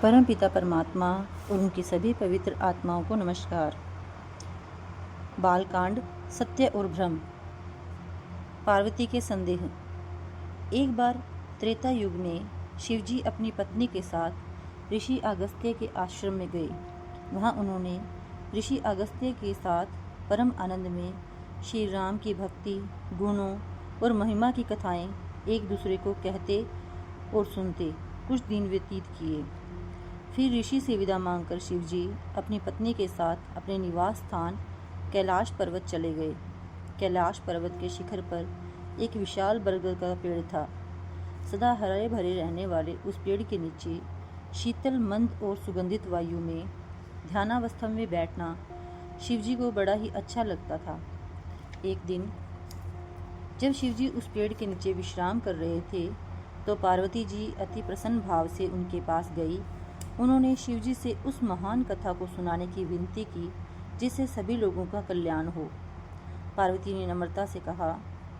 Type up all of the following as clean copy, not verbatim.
परमपिता परमात्मा और उनकी सभी पवित्र आत्माओं को नमस्कार। बालकांड सत्य और भ्रम। पार्वती के संदेह। एक बार त्रेता युग में शिवजी अपनी पत्नी के साथ ऋषि अगस्त्य के आश्रम में गए। वहाँ उन्होंने ऋषि अगस्त्य के साथ परम आनंद में श्री राम की भक्ति, गुणों और महिमा की कथाएं एक दूसरे को कहते और सुनते कुछ दिन व्यतीत किए। फिर ऋषि से विदा मांगकर शिवजी अपनी पत्नी के साथ अपने निवास स्थान कैलाश पर्वत चले गए। कैलाश पर्वत के शिखर पर एक विशाल बरगद का पेड़ था। सदा हरे भरे रहने वाले उस पेड़ के नीचे शीतल, मंद और सुगंधित वायु में ध्यानावस्था में बैठना शिवजी को बड़ा ही अच्छा लगता था। एक दिन जब शिवजी उस पेड़ के नीचे विश्राम कर रहे थे तो पार्वती जी अति प्रसन्न भाव से उनके पास गई। उन्होंने शिवजी से उस महान कथा को सुनाने की विनती की जिससे सभी लोगों का कल्याण हो। पार्वती ने नम्रता से कहा,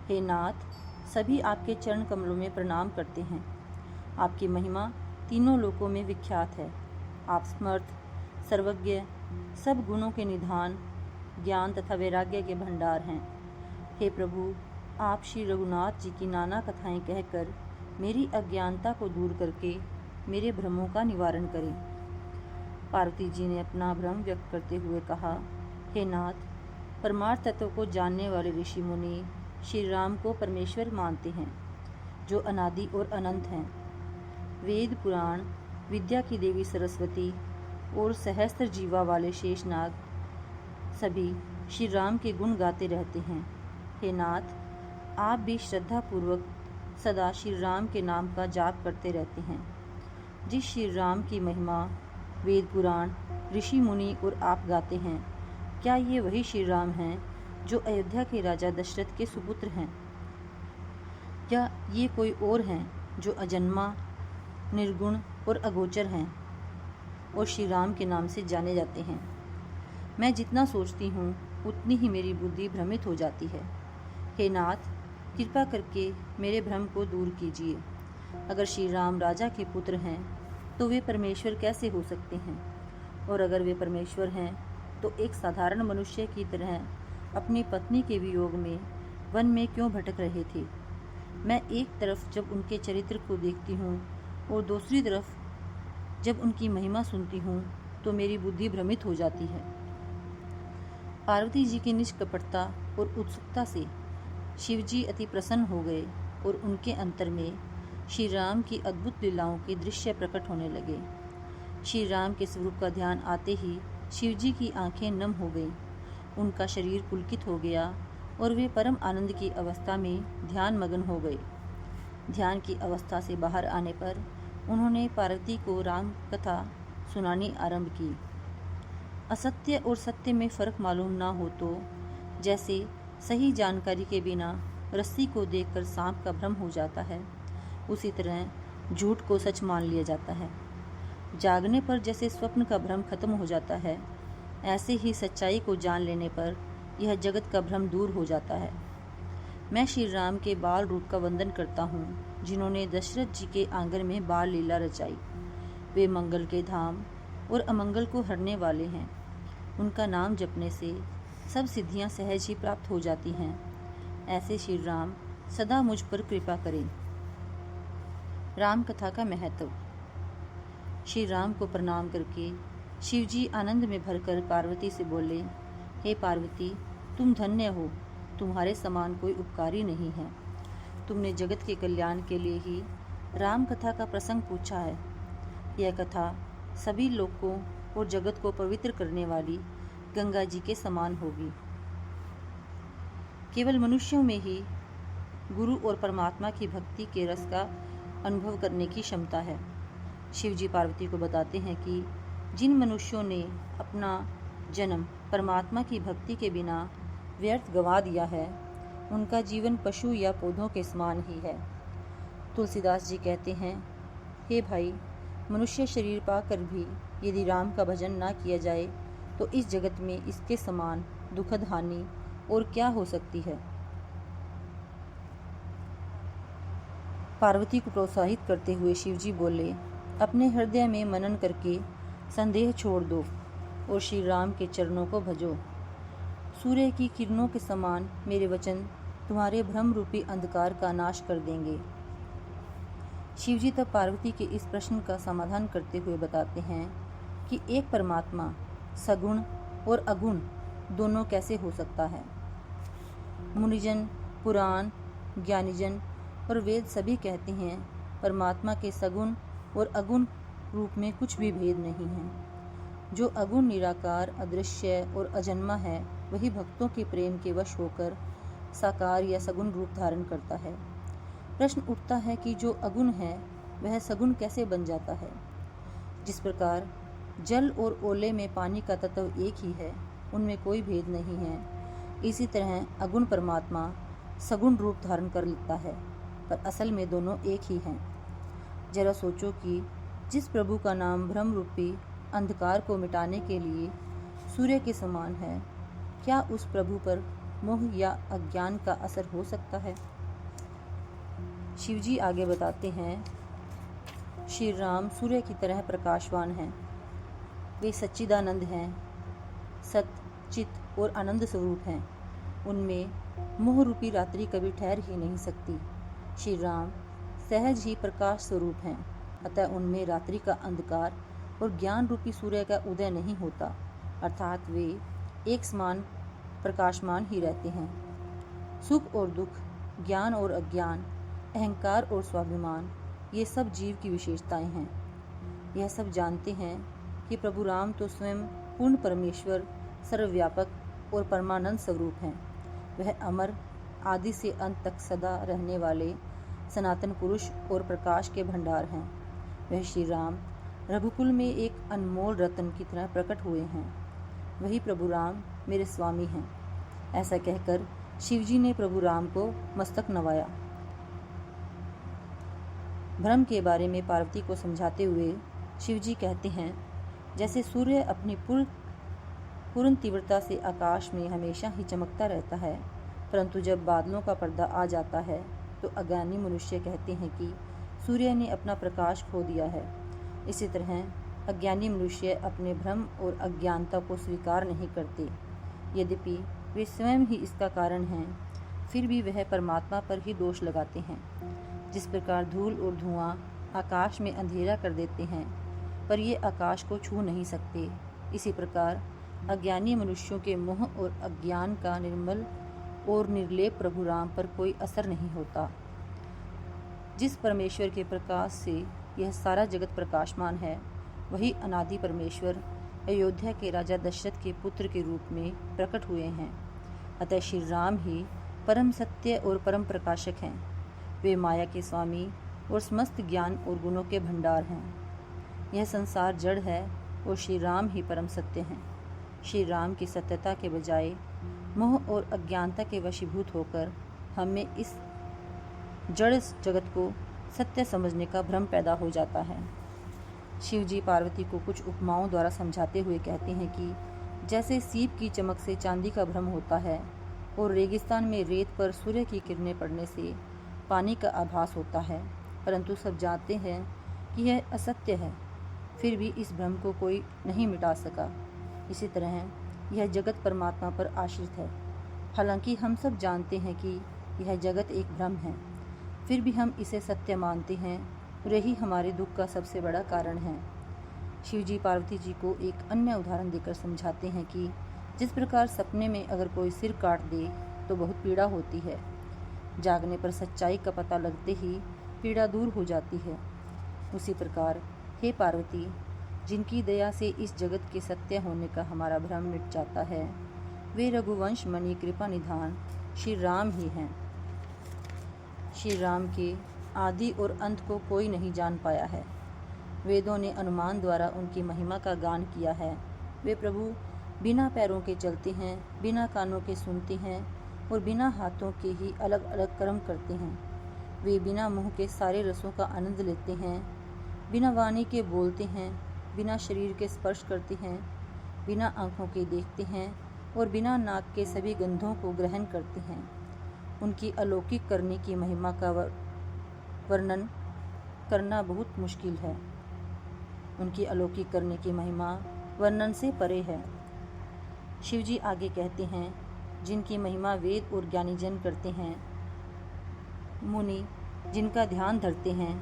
हे नाथ, सभी आपके चरण कमलों में प्रणाम करते हैं। आपकी महिमा तीनों लोकों में विख्यात है। आप समर्थ, सर्वज्ञ, सब गुणों के निधान, ज्ञान तथा वैराग्य के भंडार हैं। हे प्रभु, आप श्री रघुनाथ जी की नाना कथाएं कहकर मेरी अज्ञानता को दूर करके मेरे भ्रमों का निवारण करें। पार्वती जी ने अपना भ्रम व्यक्त करते हुए कहा, हे नाथ, परमार्थ तत्व को जानने वाले ऋषि मुनि श्री राम को परमेश्वर मानते हैं, जो अनादि और अनंत हैं। वेद, पुराण, विद्या की देवी सरस्वती और सहस्त्र जीवा वाले शेषनाग सभी श्री राम के गुण गाते रहते हैं। हे नाथ, आप भी श्रद्धापूर्वक सदा श्री राम के नाम का जाप करते रहते हैं। जिस श्री राम की महिमा वेद, पुराण, ऋषि मुनि और आप गाते हैं, क्या ये वही श्री राम हैं जो अयोध्या के राजा दशरथ के सुपुत्र हैं, या ये कोई और हैं जो अजन्मा, निर्गुण और अगोचर हैं और श्री राम के नाम से जाने जाते हैं? मैं जितना सोचती हूँ उतनी ही मेरी बुद्धि भ्रमित हो जाती है। हे नाथ, कृपा करके मेरे भ्रम को दूर कीजिए। अगर श्री राम राजा के पुत्र हैं तो वे परमेश्वर कैसे हो सकते हैं? और अगर वे परमेश्वर हैं तो एक साधारण मनुष्य की तरह अपनी पत्नी के वियोग में वन में क्यों भटक रहे थे? मैं एक तरफ जब उनके चरित्र को देखती हूँ और दूसरी तरफ जब उनकी महिमा सुनती हूँ तो मेरी बुद्धि भ्रमित हो जाती है। पार्वती जी की निष्कपटता और उत्सुकता से शिवजी अति प्रसन्न हो गए और उनके अंतर में श्री राम की अद्भुत लीलाओं के दृश्य प्रकट होने लगे। श्री राम के स्वरूप का ध्यान आते ही शिवजी की आंखें नम हो गईं, उनका शरीर पुलकित हो गया और वे परम आनंद की अवस्था में ध्यान मग्न हो गए। ध्यान की अवस्था से बाहर आने पर उन्होंने पार्वती को राम कथा सुनानी आरंभ की। असत्य और सत्य में फर्क मालूम ना हो तो जैसे सही जानकारी के बिना रस्सी को देखकर सांप का भ्रम हो जाता है, उसी तरह झूठ को सच मान लिया जाता है। जागने पर जैसे स्वप्न का भ्रम खत्म हो जाता है, ऐसे ही सच्चाई को जान लेने पर यह जगत का भ्रम दूर हो जाता है। मैं श्री राम के बाल रूप का वंदन करता हूँ, जिन्होंने दशरथ जी के आंगन में बाल लीला रचाई। वे मंगल के धाम और अमंगल को हरने वाले हैं। उनका नाम जपने से सब सिद्धियां सहज ही प्राप्त हो जाती हैं। ऐसे श्री राम सदा मुझ पर कृपा करें। राम कथा का महत्व। श्री राम को प्रणाम करके शिवजी आनंद में भरकर पार्वती से बोले, हे पार्वती, तुम धन्य हो, तुम्हारे समान कोई उपकारी नहीं है। तुमने जगत के कल्याण के लिए ही राम कथा का प्रसंग पूछा है। यह कथा सभी लोगों और जगत को पवित्र करने वाली गंगा जी के समान होगी। केवल मनुष्यों में ही गुरु और परमात्मा की भक्ति के रस का अनुभव करने की क्षमता है। शिवजी पार्वती को बताते हैं कि जिन मनुष्यों ने अपना जन्म परमात्मा की भक्ति के बिना व्यर्थ गंवा दिया है, उनका जीवन पशु या पौधों के समान ही है। तुलसीदास जी कहते हैं, हे भाई, मनुष्य शरीर पाकर भी यदि राम का भजन ना किया जाए तो इस जगत में इसके समान दुखद हानि और क्या हो सकती है। पार्वती को प्रोत्साहित करते हुए शिवजी बोले, अपने हृदय में मनन करके संदेह छोड़ दो और श्री राम के चरणों को भजो। सूर्य की किरणों के समान मेरे वचन तुम्हारे भ्रम रूपी अंधकार का नाश कर देंगे। शिवजी तब पार्वती के इस प्रश्न का समाधान करते हुए बताते हैं कि एक परमात्मा सगुण और अगुण दोनों कैसे हो सकता है। मुनिजन, पुराण, ज्ञानीजन और वेद सभी कहते हैं परमात्मा के सगुण और अगुण रूप में कुछ भी भेद नहीं है। जो अगुण निराकार, अदृश्य और अजन्मा है वही भक्तों के प्रेम के वश होकर साकार या सगुण रूप धारण करता है। प्रश्न उठता है कि जो अगुण है वह सगुण कैसे बन जाता है। जिस प्रकार जल और ओले में पानी का तत्व एक ही है, उनमें कोई भेद नहीं है, इसी तरह अगुण परमात्मा सगुण रूप धारण कर लेता है, पर असल में दोनों एक ही हैं। जरा सोचो कि जिस प्रभु का नाम भ्रम रूपी अंधकार को मिटाने के लिए सूर्य के समान है, क्या उस प्रभु पर मोह या अज्ञान का असर हो सकता है। शिवजी आगे बताते हैं, श्री राम सूर्य की तरह प्रकाशवान हैं। वे सच्चिदानंद हैं, सत्य, चित और आनंद स्वरूप हैं। उनमें मोह रूपी रात्रि कभी ठहर ही नहीं सकती। श्री राम सहज ही प्रकाश स्वरूप हैं, अतः उनमें रात्रि का अंधकार और ज्ञान रूपी सूर्य का उदय नहीं होता, अर्थात वे एक समान प्रकाशमान ही रहते हैं। सुख और दुख, ज्ञान और अज्ञान, अहंकार और स्वाभिमान, ये सब जीव की विशेषताएं हैं। यह सब जानते हैं कि प्रभु राम तो स्वयं पूर्ण परमेश्वर, सर्वव्यापक और परमानंद स्वरूप हैं। वह अमर, आदि से अंत तक सदा रहने वाले सनातन पुरुष और प्रकाश के भंडार हैं। वह श्री राम रघुकुल में एक अनमोल रत्न की तरह प्रकट हुए हैं। वही प्रभु राम मेरे स्वामी हैं। ऐसा कहकर शिवजी ने प्रभु राम को मस्तक नवाया। भ्रम के बारे में पार्वती को समझाते हुए शिवजी कहते हैं, जैसे सूर्य अपनी पूर्ण तीव्रता से आकाश में हमेशा ही चमकता रहता है, परंतु जब बादलों का पर्दा आ जाता है तो अज्ञानी मनुष्य कहते हैं कि सूर्य ने अपना प्रकाश खो दिया है। इसी तरह अज्ञानी मनुष्य अपने भ्रम और अज्ञानता को स्वीकार नहीं करते। यद्यपि वे स्वयं ही इसका कारण हैं, फिर भी वह परमात्मा पर ही दोष लगाते हैं। जिस प्रकार धूल और धुआं आकाश में अंधेरा कर देते हैं, पर ये आकाश को छू नहीं सकते, इसी प्रकार अज्ञानी मनुष्यों के मोह और अज्ञान का निर्मल और निर्लेप प्रभु राम पर कोई असर नहीं होता। जिस परमेश्वर के प्रकाश से यह सारा जगत प्रकाशमान है, वही अनादि परमेश्वर अयोध्या के राजा दशरथ के पुत्र के रूप में प्रकट हुए हैं। अतः श्री राम ही परम सत्य और परम प्रकाशक हैं। वे माया के स्वामी और समस्त ज्ञान और गुणों के भंडार हैं। यह संसार जड़ है और श्री राम ही परम सत्य हैं। श्री राम की सत्यता के बजाय मोह और अज्ञानता के वशीभूत होकर हमें इस जड़ जगत को सत्य समझने का भ्रम पैदा हो जाता है। शिवजी पार्वती को कुछ उपमाओं द्वारा समझाते हुए कहते हैं कि जैसे सीप की चमक से चांदी का भ्रम होता है और रेगिस्तान में रेत पर सूर्य की किरणें पड़ने से पानी का आभास होता है, परंतु सब जानते हैं कि यह असत्य है, फिर भी इस भ्रम को कोई नहीं मिटा सका। इसी तरह यह जगत परमात्मा पर आश्रित है। हालांकि हम सब जानते हैं कि यह जगत एक भ्रम है, फिर भी हम इसे सत्य मानते हैं और यही हमारे दुख का सबसे बड़ा कारण है। शिवजी पार्वती जी को एक अन्य उदाहरण देकर समझाते हैं कि जिस प्रकार सपने में अगर कोई सिर काट दे तो बहुत पीड़ा होती है, जागने पर सच्चाई का पता लगते ही पीड़ा दूर हो जाती है, उसी प्रकार हे पार्वती, जिनकी दया से इस जगत के सत्य होने का हमारा भ्रम मिट जाता है, वे रघुवंश मणि कृपा निधान श्री राम ही हैं। श्री राम के आदि और अंत को कोई नहीं जान पाया है। वेदों ने अनुमान द्वारा उनकी महिमा का गान किया है। वे प्रभु बिना पैरों के चलते हैं, बिना कानों के सुनते हैं और बिना हाथों के ही अलग अलग कर्म करते हैं। वे बिना मुँह के सारे रसों का आनंद लेते हैं, बिना वाणी के बोलते हैं, बिना शरीर के स्पर्श करते हैं, बिना आँखों के देखते हैं और बिना नाक के सभी गंधों को ग्रहण करते हैं। उनकी अलौकिक करने की महिमा का वर्णन करना बहुत मुश्किल है। उनकी अलौकिक करने की महिमा वर्णन से परे है। शिवजी आगे कहते हैं, जिनकी महिमा वेद और ज्ञानीजन करते हैं, मुनि जिनका ध्यान धरते हैं,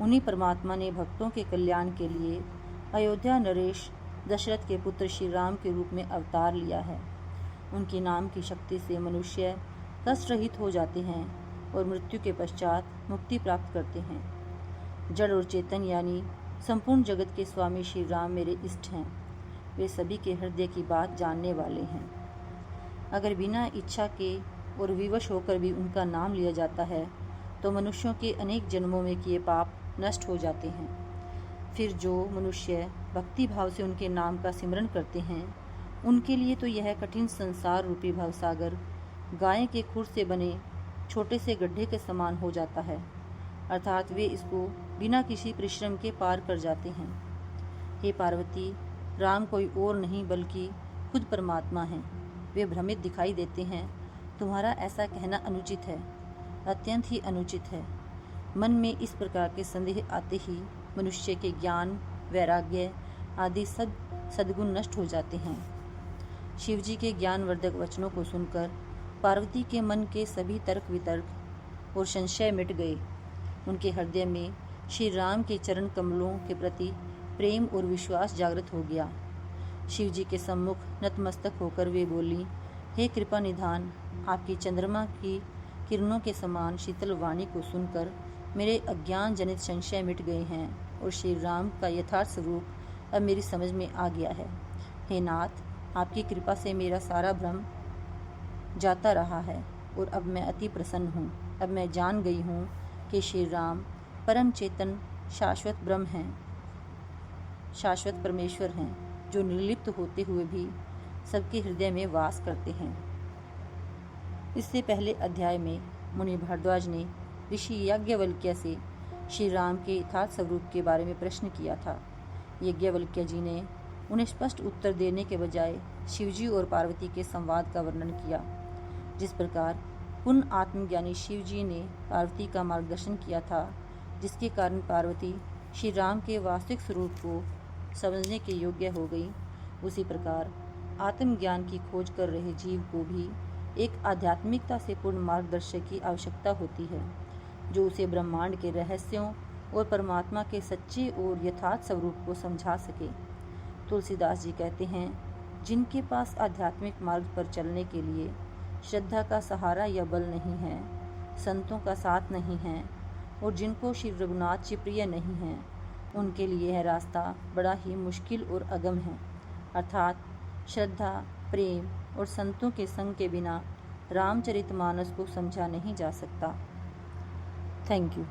उन्हीं परमात्मा ने भक्तों के कल्याण के लिए अयोध्या नरेश दशरथ के पुत्र श्री राम के रूप में अवतार लिया है। उनके नाम की शक्ति से मनुष्य कष्ट रहित हो जाते हैं और मृत्यु के पश्चात मुक्ति प्राप्त करते हैं। जड़ और चेतन यानी संपूर्ण जगत के स्वामी श्री राम मेरे इष्ट हैं। वे सभी के हृदय की बात जानने वाले हैं। अगर बिना इच्छा के और विवश होकर भी उनका नाम लिया जाता है तो मनुष्यों के अनेक जन्मों में किए पाप नष्ट हो जाते हैं। फिर जो मनुष्य भक्ति भाव से उनके नाम का सिमरन करते हैं, उनके लिए तो यह कठिन संसार रूपी भवसागर गाय के खुर से बने छोटे से गड्ढे के समान हो जाता है, अर्थात वे इसको बिना किसी परिश्रम के पार कर जाते हैं। हे पार्वती, राम कोई और नहीं बल्कि खुद परमात्मा हैं। वे भ्रमित दिखाई देते हैं। तुम्हारा ऐसा कहना अनुचित है, अत्यंत ही अनुचित है। मन में इस प्रकार के संदेह आते ही मनुष्य के ज्ञान, वैराग्य आदि सब सद्गुण नष्ट हो जाते हैं। शिवजी के ज्ञानवर्धक वचनों को सुनकर पार्वती के मन के सभी तर्क वितर्क और संशय मिट गए। उनके हृदय में श्री राम के चरण कमलों के प्रति प्रेम और विश्वास जागृत हो गया। शिवजी के सम्मुख नतमस्तक होकर वे बोली, हे कृपा निधान, आपकी चंद्रमा की किरणों के समान शीतल वाणी को सुनकर मेरे अज्ञान जनित संशय मिट गए हैं और श्री राम का यथार्थ स्वरूप अब मेरी समझ में आ गया है। हे नाथ, आपकी कृपा से मेरा सारा भ्रम जाता रहा है और अब मैं अति प्रसन्न हूँ। अब मैं जान गई हूँ कि श्री राम परम चेतन शाश्वत ब्रह्म हैं, शाश्वत परमेश्वर हैं, जो निर्लिप्त होते हुए भी सबके हृदय में वास करते हैं। इससे पहले अध्याय में मुनि भारद्वाज ने ऋषि याज्ञवल्क्य से श्री राम के यथार्थ स्वरूप के बारे में प्रश्न किया था। याज्ञवल्क्य जी ने उन्हें स्पष्ट उत्तर देने के बजाय शिवजी और पार्वती के संवाद का वर्णन किया। जिस प्रकार पूर्ण आत्मज्ञानी शिवजी ने पार्वती का मार्गदर्शन किया था, जिसके कारण पार्वती श्री राम के वास्तविक स्वरूप को समझने के योग्य हो गई, उसी प्रकार आत्मज्ञान की खोज कर रहे जीव को भी एक आध्यात्मिकता से पूर्ण मार्गदर्शक की आवश्यकता होती है, जो उसे ब्रह्मांड के रहस्यों और परमात्मा के सच्चे और यथार्थ स्वरूप को समझा सके। तुलसीदास जी कहते हैं, जिनके पास आध्यात्मिक मार्ग पर चलने के लिए श्रद्धा का सहारा या बल नहीं है, संतों का साथ नहीं है और जिनको श्री रघुनाथ जी प्रिय नहीं हैं, उनके लिए यह रास्ता बड़ा ही मुश्किल और अगम है। अर्थात श्रद्धा, प्रेम और संतों के संग के बिना रामचरितमानस को समझा नहीं जा सकता। Thank you.